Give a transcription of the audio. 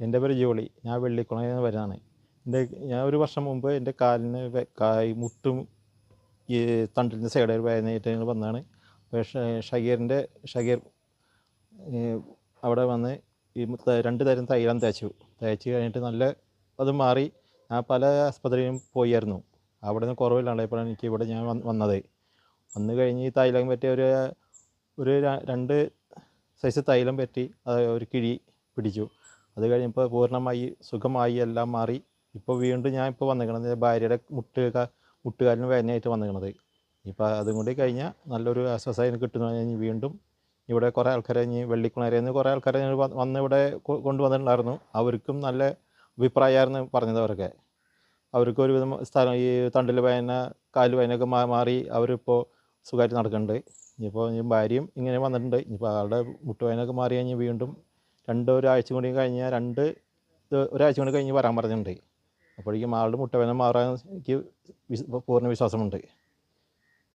എൻ്റെ പേര് ജോളി. ഞാൻ വെള്ളിക്കുളയിൽ നിന്ന് വരുന്നതാണ്. ഞാൻ ഒരു വർഷം മുമ്പ് എൻ്റെ കാലിന് മുട്ടും ഈ തണ്ടിൻ്റെ സൈഡിൽ വേദനയായിട്ട് വന്നതാണ്. അപ്പോൾ ഷഗീർ അവിടെ വന്ന് ഈ 2 തരം തൈലം തേച്ച് കഴിഞ്ഞിട്ട് അത് മാറി. ഞാൻ പല ആസ്പത്രിയിലും പോയായിരുന്നു. അവിടെ നിന്ന് കുറവില്ലാണ്ടായപ്പോഴാണ് എനിക്ക് ഇവിടെ ഞാൻ വന്നത്. വന്നു കഴിഞ്ഞ് ഈ തൈലം പറ്റി ഒരു 2 സൈസ് തൈലം പറ്റി ഒരു കിഴി പിടിച്ചു. അത് കഴിഞ്ഞപ്പോൾ പൂർണ്ണമായി സുഖമായി, എല്ലാം മാറി. ഇപ്പോൾ വീണ്ടും ഞാൻ വന്നിരിക്കണത് ഭാര്യയുടെ മുട്ടുകാലിന് വേദനയായിട്ട് വന്നിരിക്കണത്. ഇപ്പോൾ അതും കൂടി കഴിഞ്ഞാൽ നല്ലൊരു ആശ്വാസം കിട്ടുന്ന കഴിഞ്ഞ് വീണ്ടും ഇവിടെ കുറേ ആൾക്കാരെ വെള്ളിക്കുളയിൽ നിന്ന് കുറേ ആൾക്കാരെ വന്ന് ഇവിടെ കൊണ്ടുവന്നിട്ടുണ്ടായിരുന്നു. അവർക്കും നല്ല അഭിപ്രായമായിരുന്നു പറഞ്ഞത്. അവർക്ക് ഒരുവിധം സ്ഥലം ഈ തണ്ടിൽ വേദന, കാല് വേദനയൊക്കെ മാറി അവരിപ്പോൾ സുഖമായിട്ട് നടക്കുന്നുണ്ട്. ഇനിയിപ്പോൾ ഭാര്യയും ഇങ്ങനെ വന്നിട്ടുണ്ട്. ഇനിയിപ്പോൾ ആളുടെ മുട്ടുവേദനയൊക്കെ മാറി കഴിഞ്ഞ് വീണ്ടും ഒരാഴ്ച കൂടി കഴിഞ്ഞാൽ ഒരാഴ്ച കൊണ്ട് കഴിഞ്ഞ് വരാൻ പറഞ്ഞിട്ടുണ്ട്. അപ്പോഴേക്കും ആളുടെ മുട്ടുവേദന മാറാൻ എനിക്ക് പൂർണ്ണ വിശ്വാസമുണ്ട്.